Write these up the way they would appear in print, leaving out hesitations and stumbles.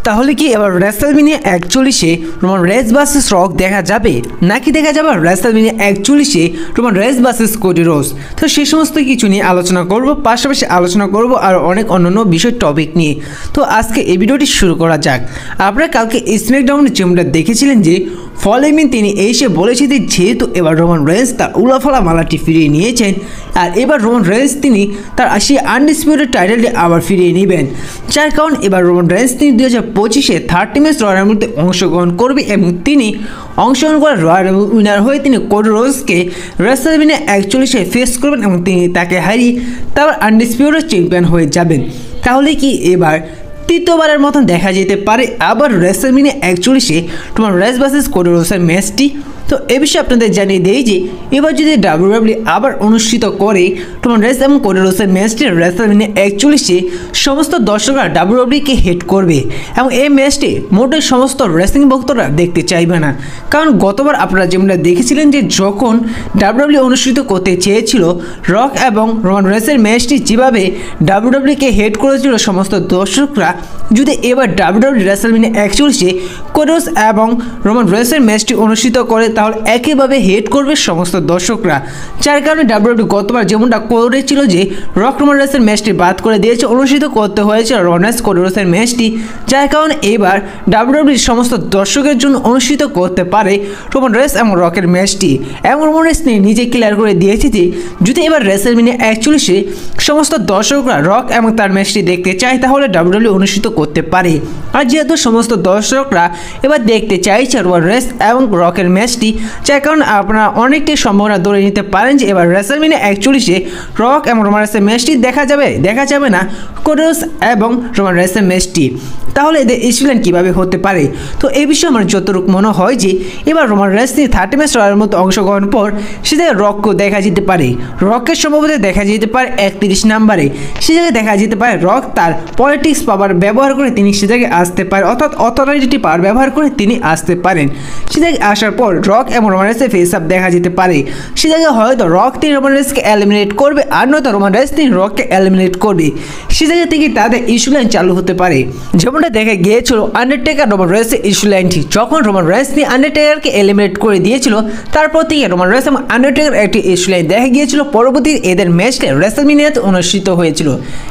তাহলে কি এবার রেসলম্যানিয়া 41-এ রোমান রেইন্স ভার্সেস রক দেখা যাবে, নাকি দেখা যাবে রেসলম্যানিয়া 41-এ Roman Reigns versus Cody Rhodes? তো সেই সমস্ত কিছু নিয়ে আলোচনা করব, পাশাপাশি আলোচনা করব আর অনেক অন্যান্য বিষয় টপিক নিয়ে। তো আজকে এই ভিডিওটি শুরু করা যাক। আপনারা কালকে স্ম্যাকডাউনে যেমনটা দেখেছিলেন যে ফলোইমিন তিনি এসে বলেছে যে যেহেতু এবার রোমান রেইন্স তার উলাফালা মালাটি ফিরিয়ে নিয়েছেন, আর এবার রোমান রেইন্স তিনি তার সেই আনডিসপিউটেড টাইটেলটি আবার ফিরিয়ে নেবেন, যার কারণ এবার রোমান রেইন্স তিনি 2025-এ 30 ম্যাচ রয়্যাল রাম্বলে অংশগ্রহণ করবে এবং তিনি অংশগ্রহণ করা রয়্যাল রাম্বল উইনার হয়ে তিনি কোডি রোডসকে রেসলম্যানিয়া 41-এ ফেস করবেন এবং তিনি তাকে হারিয়ে তারপর আনডিসপিউটেড চ্যাম্পিয়ন হয়ে যাবেন। তাহলে কি এবার তৃতীয়বারের মতন দেখা যেতে পারে আবার রেসলম্যানিয়া 41-এ রোমান রেইন্স ভার্সেস কোডি রোডসের ম্যাচটি? তো এ বিষয়ে আপনাদের জানিয়ে দেই যে এবার যদি ডাব্লিউডাব্লিউ আবার অনুষ্ঠিত করে রোমান রেইন্স এবং কোডি রোডসের ম্যাচটি রেসলম্যানিয়া 41-এ সমস্ত দর্শকরা ডাব্লিউডাব্লিউকে হেট করবে এবং এই ম্যাচটি মোটেই সমস্ত রেসলিং ভক্তরা দেখতে চাইবে না। কারণ গতবার আপনারা যেমনটা দেখেছিলেন যে যখন ডাব্লিউডাব্লিউ অনুষ্ঠিত করতে চেয়েছিল রক এবং রোমান রেইন্সের ম্যাচটি যেভাবে ডাব্লিউডাব্লিউকে হেট করেছিল সমস্ত দর্শকরা, যদি এবার ডাব্লিউডাব্লিউ রেসলম্যানিয়া 41-এ কোডি রোডস এবং রোমান রেইন্সের ম্যাচটি অনুষ্ঠিত করে তাহলে একইভাবে হেট করবে সমস্ত দর্শকরা, যার কারণে ডাব্লিউডাব্লিউ গতবার যেমনটা করেছিল যে রক রোমান রেইন্সের ম্যাচটি বাদ করে দিয়েছে, অনুষ্ঠিত করতে হয়েছে রোমান রেইন্স কোডি রোডসের ম্যাচটি, যার কারণে এবার ডাব্লিউডাব্লিউ সমস্ত দর্শকের জন্য অনুষ্ঠিত করতে পারে রোমান রেইন্স এবং রকের ম্যাচটি। এবং রোমান রেইন্স নিজে ক্লিয়ার করে দিয়েছে যে যদি এবার রেসলম্যানিয়া 41-এ সমস্ত দর্শকরা রক এবং তার ম্যাচটি দেখতে চায় তাহলে ডাব্লিউডাব্লিউ অনুষ্ঠিত করতে পারে। আর যেহেতু সমস্ত দর্শকরা এবার দেখতে চাইছে রোমান রেইন্স এবং রকের ম্যাচটি, যার কারণে আপনারা অনেকটাই সম্ভাবনা ধরে নিতে পারেন যে এবার রেসলম্যানিয়া 41-এ রক এবং রোমান রেইন্সের ম্যাচটি দেখা যাবে না কোডি রোডস এবং রোমান রেইন্সের ম্যাচটি। তাহলে এদের স্টোরিলাইন কীভাবে হতে পারে? তো এই বিষয়ে আমার যতটুকু মনে হয় যে এবার রোমান রেইন্স 30 ম্যাচ রয়্যালের মধ্যে অংশগ্রহণ পর সে জায়গায় রককেও দেখা যেতে পারে, রককে সম্ভবত দেখা যেতে পারে 31 নম্বরে, সে জায়গায় দেখা যেতে পারে রক তার পলিটিক্স পাওয়ার ব্যবহার করে তিনি সে জায়গায় আসতে পারে, অর্থাৎ অথরিটি পাওয়ার ব্যবহার করে তিনি আসতে পারেন। সে জায়গায় আসার পর রক এবং রোমান রেইন্সের ফেস আপ দেখা যেতে পারে, সে জায়গায় হয়তো রক তিনি রোমান রেইন্সকে এলিমিনেট করবে আর নয়তো রোমান রেইন্স তিনি রককে এলিমিনেট করবে, সে জায়গা থেকে তাদের ইস্যু লাইন চালু হতে পারে। যেমনটা দেখা গিয়েছিল আন্ডারটেকার রোমান রেইন্সের ইস্যু লাইনটি, যখন রোমান রেইন্স তিনি আন্ডারটেকারকে এলিমিনেট করে দিয়েছিল তারপর থেকে রোমান রেইন্স এবং আন্ডারটেকার একটি ইস্যু লাইন দেখা গিয়েছিল, পরবর্তী এদের ম্যাচটা রেসলম্যানিয়াতে অনুষ্ঠিত হয়েছিল।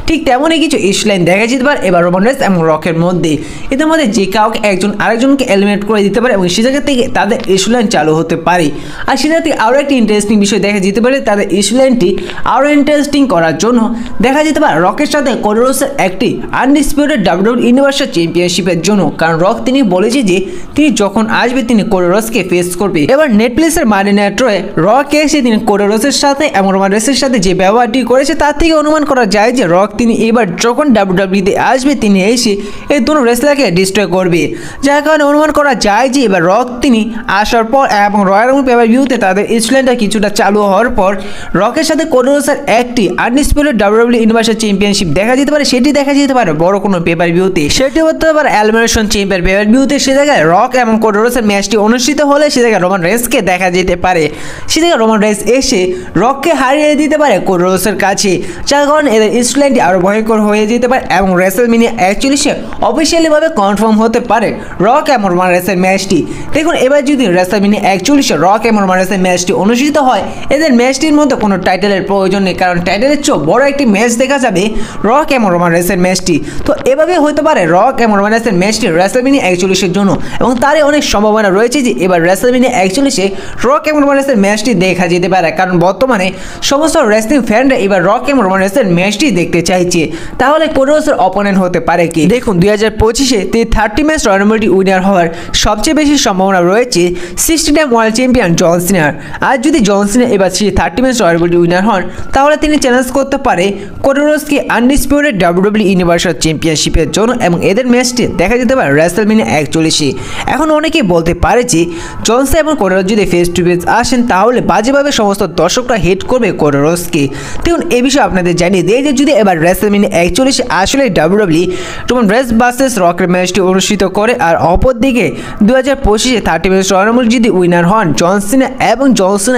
ঠিক তেমনই কিছু ইস্যু লাইন দেখা যেতে পারে এবার রোমান রেইন্স এবং রকের মধ্যে, এদের মধ্যে যে কাউকে একজন আরেকজনকে এলিমিনেট করে দিতে পারে এবং সে জায়গা থেকে তাদের ইস্যু লাইন চালু হতে পারে। আর সে জায়গা থেকে আরও একটি ইন্টারেস্টিং বিষয় দেখা যেতে পারে, তাদের ইস্যু লাইনটি আরও ইন্টারেস্টিং করার জন্য দেখা যেতে পারে রকের সাথে কোডি রোডসের একটি আনডিসপিউটেড ডাব্লিউডাব্লিউ ইউনিভার্সাল চ্যাম্পিয়নশিপের জন্য, কারণ রক তিনি বলেছে যে তিনি যখন আসবে তিনি কোডি রোডসকে ফেস করবে। এবার নেটফ্লিক্সের মানি নাইট রয়ে রক এসে তিনি কোডি রোডসের সাথে এবং রোমান রেইন্সের সাথে যে ব্যবহারটি করেছে তার থেকে অনুমান করা যায় যে রক তিনি এবার যখন ডাব্লিউডাব্লিউতে আসবে তিনি এসে এই দুটো রেসলারকে ডিস্ট্রয় করবে, যার কারণে অনুমান করা যায় যে এবার রক তিনি আসার পর এবং রয়্যাল রাম্বল পেপার ভিউতে তাদের স্টোরিলাইনটা কিছুটা চালু হওয়ার পর রকের সাথে কোডি রোডসের একটি আনডিসপিউটেড ডাব্লিউডাব্লিউ ইউনিভার্সাল চ্যাম্পিয়নশিপ দেখা যেতে পারে, সেটি দেখা যেতে পারে বড় কোনো পেপার ভিউতে, সেটি হতে পারে এলিমিনেশন চেম্বার পেপার ভিউতে। সে জায়গায় রক এবং কোডি রোডসের ম্যাচটি অনুষ্ঠিত হলে সে জায়গায় রোমান রেইন্সকে দেখা যেতে পারে, সে জায়গায় রোমান রেইন্স এসে রককে হারিয়ে দিতে পারে কোডি রোডসের কাছে, যার কারণে এদের স্টোরিলাইনটি আরও ভয়ঙ্কর হয়ে যেতে পারে এবং রেসলম্যানিয়া 41-এ অফিসিয়ালিভাবে কনফার্ম হতে পারে রক এবং রোমান রেইন্সের ম্যাচটি। দেখুন এবার যদি রেসলম্যানিয়া 41-এ রক এবং রোমান রেইন্সের ম্যাচটি অনুষ্ঠিত হয়, এদের ম্যাচটির মধ্যে কোনো টাইটেলের প্রয়োজন নেই, কারণ টাইটেলের চেয়েও বড় একটি ম্যাচ দেখা যাবে রক এবং রোমান রেইন্সের ম্যাচটি। তো এভাবে হতে পারে রক এবং রোমান রেইন্সের ম্যাচটি রেসলম্যানিয়া 41-এর জন্য, এবং তারই অনেক সম্ভাবনা রয়েছে যে এবার রেসলম্যানিয়া 41-এ রক এবং রোমান রেইন্সের ম্যাচটি দেখা যেতে পারে, কারণ বর্তমানে সমস্ত রেসলিং ফ্যানরা এবার রক এবং রোমান রেইন্সের ম্যাচটি দেখতে চাইছে। তাহলে কোডি রোডসের অপোনেন্ট হতে পারে কি? দেখুন 2025-এ 30 ম্যাচ রয়্যাল রাম্বলটি উইনার হওয়ার সবচেয়ে বেশি সম্ভাবনা রয়েছে 60 টাইম ওয়ার্ল্ড চ্যাম্পিয়ন জন সিনার। আর যদি জন সিনা এবার 30 ম্যাচ রয়্যাল রাম্বলটি উইনার হন তাহলে তিনি চ্যালেঞ্জ করতে পারে কোডি রোডসকে আনডিসপিউটেড ডাব্লিউডাব্লিউ ইউনিভার্সাল চ্যাম্পিয়নশিপের জন্য, এবং এদের ম্যাচটি দেখা যেতে পারে রেসলম্যানিয়া 41-এ। এখন অনেকেই বলতে পারে যে জন সিনা এবং কোডি রোডস যদি ফেস টু ফেস আসেন তাহলে বাজেভাবে সমস্ত দর্শকরা হেট করবে কোডি রোডসকে। দেখুন এই বিষয়ে আপনাদের জানিয়ে দিয়ে যে যদি এবার রেসলম্যানিয়া 41-এ আসলে ডাব্লিউডাব্লিউ রোমান রেইন্স ভার্সেস রকের ম্যাচটি অনুষ্ঠিত করে, আর অপরদিকে 2025-এ 30 ম্যাচ রয়্যাল রাম্বল যদি যদি উইনার হন জন সিনা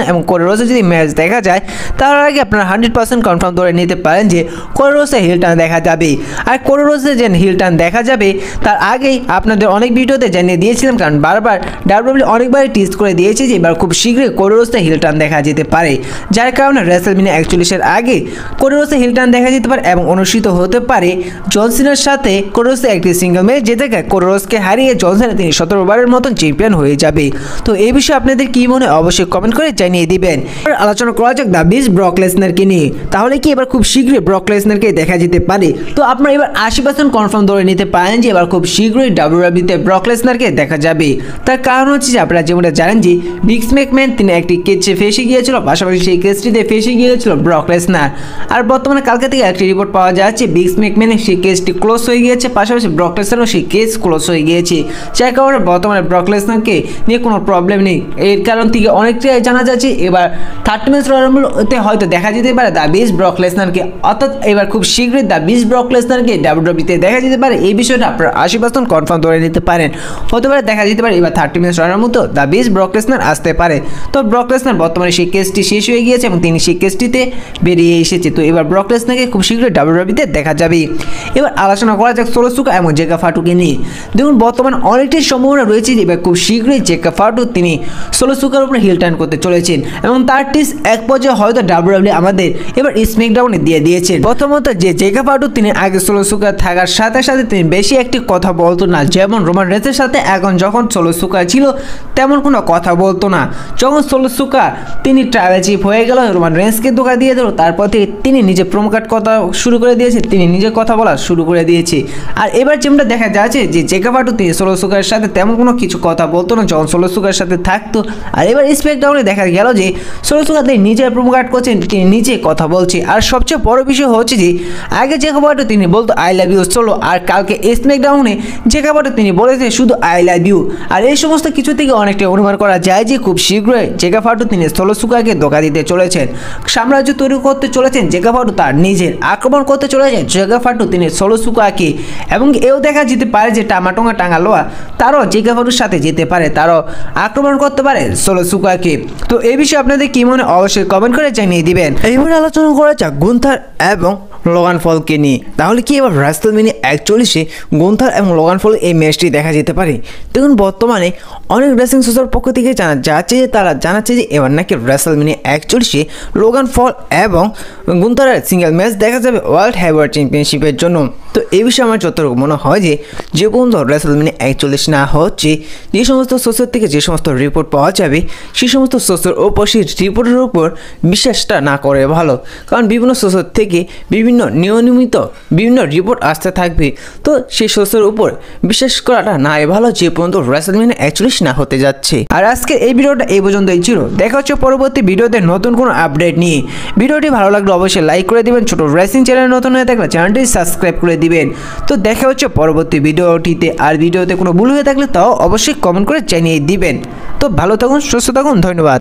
এবং কোডি রোডসের যদি ম্যাচ দেখা যায় তার আগে আপনারা 100% কনফার্ম ধরে নিতে পারেন যে কোডি রোডসের হিল টার্ন দেখা যাবে। আর কোডি রোডসের যে হিল টার্ন দেখা যাবে তার আগেই আপনাদের অনেক ভিডিওতে জানিয়ে দিয়েছিলাম, কারণ বারবার ডাব্লিউডাব্লিউ অনেকবার টিজ করে দিয়েছে যে এবার খুব শীঘ্রই কোডি রোডসের হিল টার্ন দেখা যেতে পারে, যার কারণে রেসলম্যানিয়া 41 আগে কোডি রোডসের হিল টার্ন দেখা যেতে পারে এবং অনুষ্ঠিত হতে পারে জন সিনার সাথে কোডি রোডসের একটি সিঙ্গেল ম্যাচ, যেটা কোডি রোডসকে হারিয়ে জন সিনা তিনি 17 বারের মতন চ্যাম্পিয়ন হয়ে যাবে। তো এই বিষয়ে আপনাদের কি মনে অবশ্যই কমেন্ট করে জানিয়ে দিবেন। আলোচনা করা যাক দ্য বিস্ট ব্রক লেসনারকে নিয়ে। তাহলে কি এবার খুব শীঘ্রই ব্রক লেসনারকে দেখা যেতে পারে? তো আপনারা এবার 80% কনফার্ম ধরে নিতে পারেন যে এবার খুব শীঘ্রই ডাব্লিউডাব্লিউতে ব্রক লেসনারকে দেখা যাবে। তার কারণ হচ্ছে যে আপনারা যেমনটা জানেন যে ভিন্স ম্যাকম্যান তিনি একটি কেসে ফেসে গিয়েছিল, পাশাপাশি সেই কেসটিতে ফেসে গিয়েছিল ব্রক লেসনার। আর বর্তমানে কালকে থেকে একটি রিপোর্ট পাওয়া যাচ্ছে ভিন্স ম্যাকম্যানের সেই কেসটি ক্লোজ হয়ে গিয়েছে, পাশাপাশি ব্রক লেসনারও সেই কেস ক্লোজ হয়ে গিয়েছে, যার কারণে বর্তমানে ব্রক লেসনারকে নিয়ে কোনো প্রবলেম নেই। এর কারণ থেকে অনেকটাই জানা যাচ্ছে এবার 30 ম্যাচ রয়্যাল রাম্বলতে হয়তো দেখা যেতে পারে দ্য বিস্ট ব্রক লেসনারকে, অর্থাৎ এবার খুব শীঘ্রই দ্য বিস্ট ব্রক লেসনারকে ডাব্লিউডাব্লিউতে দেখা যেতে পারে। এই বিষয়টা আপনারা 80% কনফার্ম ধরে নিতে পারেন। হতে পারে দেখা যেতে পারে এবার 30 match royal Rumble the beast Brock Lesnar আসতে পারে। তো ব্রক লেসনার বর্তমানে সেই কেসটি শেষ হয়ে গিয়েছে এবং তিনি সেই কেসটিতে বেরিয়ে এসেছে। তো এবার ব্রক লেসনারকে খুব শীঘ্রই ডাব্লিউডাব্লিউতে দেখা যাবে। এবার আলোচনা করা যাক সোলো সিকোয়া এবং জেকা ফাটুকে নিয়ে। দেখুন বর্তমানে অনেকটাই সম্ভাবনা রয়েছে যে এবার খুব শীঘ্রই জেকা ফাটু তিনি সোলো সিকোয়ার উপরে হিল টার্ন করতে চলেছেন এবং তার টিস এক পর্যায়ে হয়তো ডাব্লিউডাব্লিউ আমাদের এবার স্ম্যাকডাউনে দিয়ে দিয়েছেন। প্রথমত যে জেকা ফাটু তিনি আগে সোলো সিকোয়ার থাকার সাথে সাথে তিনি বেশি একটি কথা বলতো না, যেমন রোমান রেন্সের সাথে এখন যখন সোলো সিকোয়ার ছিল তেমন কোনো কথা বলতো না। যখন সোলো সিকোয়ার তিনি ট্রাইবাল চিফ হয়ে গেল, রোমান রেন্সকে ধোকা দিয়ে দিল, তারপর থেকে তিনি নিজে প্রমোকাট কথা শুরু করে দিয়েছে, তিনি নিজে কথা বলা শুরু করে দিয়েছে। আর এবার যেমনটা দেখা যাচ্ছে যে জেকা ফাটু তিনি সোলো সিকোয়ারের সাথে তেমন কোনো কিছু কথা বলতো না যখন সোলো সিকোয়ারের সাথে থাকতো। আর এবার স্ম্যাকডাউনে দেখা গেল যে সোলো সিকোয়ার তিনি নিজে প্রমোকাট করছেন, তিনি নিজে কথা বলছে। আর সবচেয়ে বড় বিষয় হচ্ছে যে আগে জেকা ফাটু তিনি বলতো আই লাভ ইউ সোলো, আর কালকে স্ম্যাকডাউনে জেকা ফাটু তিনি বলেছে শুধু আই লাভ ইউ। আর এই সমস্ত কিছু থেকে অনেকটা অনুমান করা যায় যে খুব শীঘ্রই জেকা ফাটু তিনি সোলো সিকোয়ারকে ধোকা দিতে চলেছেন, সাম্রাজ্য তৈরি করতে চলেছেন জেকা ফাটু, তার নিজের আক্রমণ করতে চলেছেন জেকা ফাটু তিনি সোলো সিকোয়ারকে। এবং এও দেখা যেতে পারে যে টামাটোঙ্গা টাঙ্গালোয়া তারও জেকা ফাটুর সাথে যেতে পারে, তারও আক্রমণ করতে পারে সোলো সিকোয়ারকে। তো এই বিষয়ে আপনাদের কি মনে অবশ্যই কমেন্ট করে জানিয়ে দিবেন। এইবার আলোচনা করা যাক গুন্থার এবং লোগান পলকে নিয়ে। তাহলে কি এবার রেসলম্যানিয়া 41 গুন্থার এবং লোগান পল এই ম্যাচটি দেখা যেতে পারে? দেখুন বর্তমানে অনেক রেসলিং সোর্সের পক্ষ থেকে জানা যাচ্ছে যে তারা জানাচ্ছে যে এবার নাকি রেসলম্যানিয়া 41 লোগান পল এবং গুন্থারের সিঙ্গেল ম্যাচ দেখা যাবে ওয়ার্ল্ড হেভিওয়েট চ্যাম্পিয়নশিপের জন্য। তো এই বিষয়ে আমার যতটুকু মনে হয় যে পর্যন্ত রেসলম্যানিয়া 41 না হচ্ছে, যে সমস্ত সোর্সের থেকে যে সমস্ত রিপোর্ট পাওয়া যাবে সেই সমস্ত সোর্সের ওপর সেই রিপোর্টের উপর বিশ্বাসটা না করে ভালো, কারণ বিভিন্ন সোর্সের থেকে বিভিন্ন নিয়মিত বিভিন্ন রিপোর্ট আসতে থাকবে। তো সেই সোর্সের উপর বিশ্বাস করাটা না ভালো যে পর্যন্ত রেসলম্যানিয়া 41 না হতে যাচ্ছে। আর আজকে এই ভিডিওটা এই পর্যন্তই ছিল। দেখা হচ্ছে পরবর্তী ভিডিওতে নতুন কোনো আপডেট নিয়ে। ভিডিওটি ভালো লাগলে অবশ্যই লাইক করে দিবেন, ছোট রেসলিং চ্যানেল নতুন হয়ে থাকলে চ্যানেলটি সাবস্ক্রাইব করে দিবেন। তো দেখা হচ্ছে পরবর্তী ভিডিওটিতে। আর ভিডিওতে কোনো ভুল হয়ে থাকলে তাও অবশ্যই কমেন্ট করে জানিয়ে দিবেন। তো ভালো থাকুন, সুস্থ থাকুন, ধন্যবাদ।